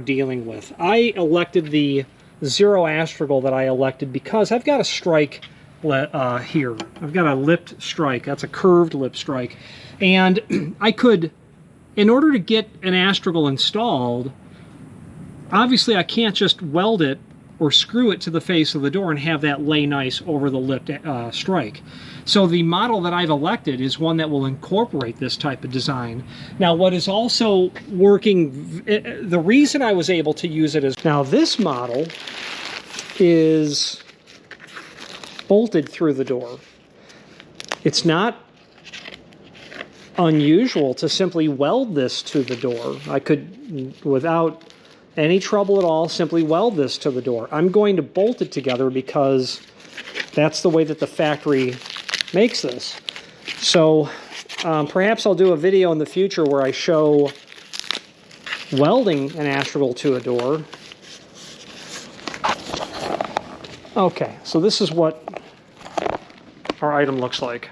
dealing with. I elected the 0 Astragal that I elected because I've got a strike here. I've got a lipped strike. That's a curved lip strike. And I could, in order to get an Astragal installed, obviously I can't just weld it or screw it to the face of the door and have that lay nice over the lipped strike. So the model that I've elected is one that will incorporate this type of design. Now what is also working, the reason I was able to use it is, now this model is bolted through the door. It's not unusual to simply weld this to the door. I could, without any trouble at all, simply weld this to the door. I'm going to bolt it together because that's the way that the factory makes this. So perhaps I'll do a video in the future where I show welding an Astragal to a door. Okay, so this is what our item looks like.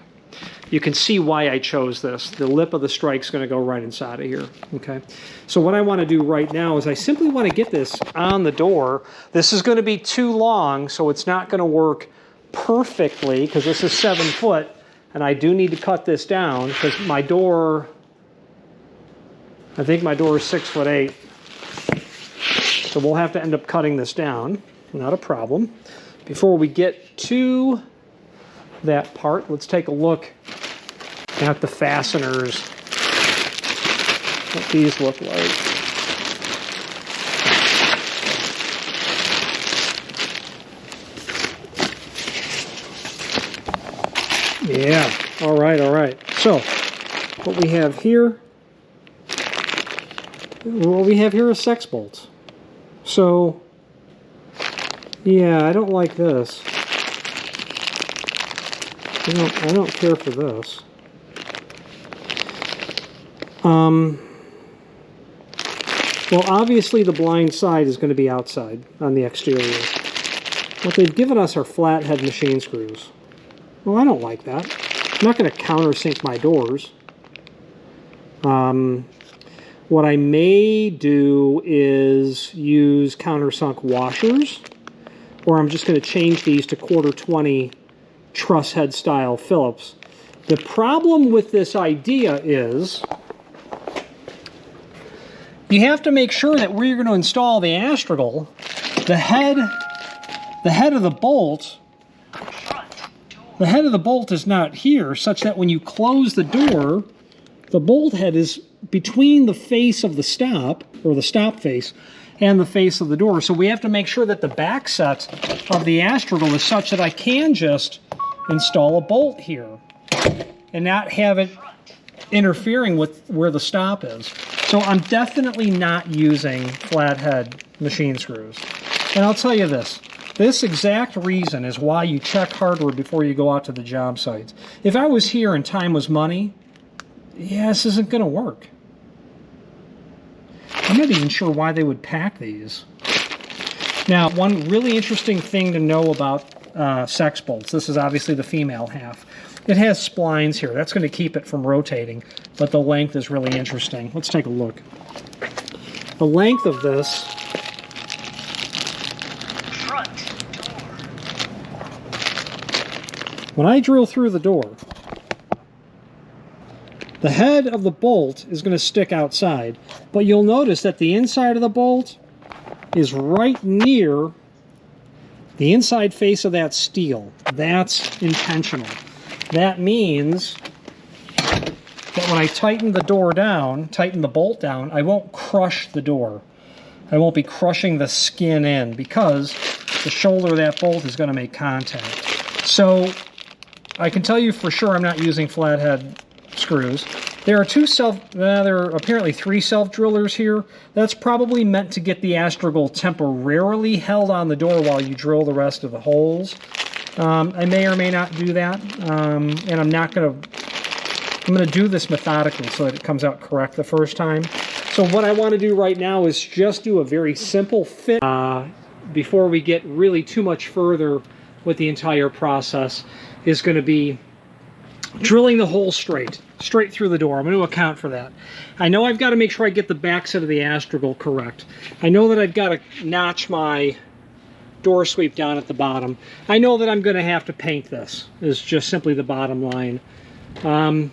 You can see why I chose this. The lip of the strike's going to go right inside of here. Okay, so what I want to do right now is I simply want to get this on the door. This is going to be too long, so it's not going to work perfectly because this is 7 foot, and I do need to cut this down because my door, I think my door is 6'8". So we'll have to end up cutting this down. Not a problem. Before we get to that part, let's take a look at the fasteners, what these look like. Yeah, all right, all right. So what we have here, is sex bolts. So yeah, I don't like this. I don't care for this. Well, obviously the blind side is going to be outside on the exterior. What they've given us are flathead machine screws. Well, I don't like that. I'm not going to countersink my doors. What I may do is use countersunk washers, or I'm just going to change these to 1/4-20 truss head style Phillips. The problem with this idea is you have to make sure that where you're going to install the Astragal, the head of the bolt is not here, such that when you close the door, the bolt head is between the face of the stop, or the stop face, and the face of the door. So we have to make sure that the back set of the Astragal is such that I can just install a bolt here and not have it interfering with where the stop is. So I'm definitely not using flathead machine screws. And I'll tell you this exact reason is why you check hardware before you go out to the job sites. If I was here and time was money, yeah, this isn't going to work. I'm not even sure why they would pack these. Now, one really interesting thing to know about sex bolts, this is obviously the female half. It has splines here. That's going to keep it from rotating, but the length is really interesting. Let's take a look. The length of this when I drill through the door, the head of the bolt is going to stick outside, but you'll notice that the inside of the bolt is right near the inside face of that steel. That's intentional. That means that when I tighten the door down, tighten the bolt down, I won't crush the door. I won't be crushing the skin in because the shoulder of that bolt is going to make contact. So I can tell you for sure I'm not using flathead screws. There are there are apparently 3 self-drillers here. That's probably meant to get the Astragal temporarily held on the door while you drill the rest of the holes. I may or may not do that, and I'm going to do this methodically so that it comes out correct the first time. So what I want to do right now is just do a very simple fit before we get really too much further with the entire process. Is going to be drilling the hole straight through the door. I'm going to account for that. I know I've got to make sure I get the backside of the Astragal correct. I know that I've got to notch my door sweep down at the bottom. I know that I'm going to have to paint this, is just simply the bottom line. And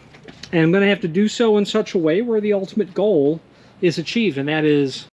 I'm going to have to do so in such a way where the ultimate goal is achieved, and that is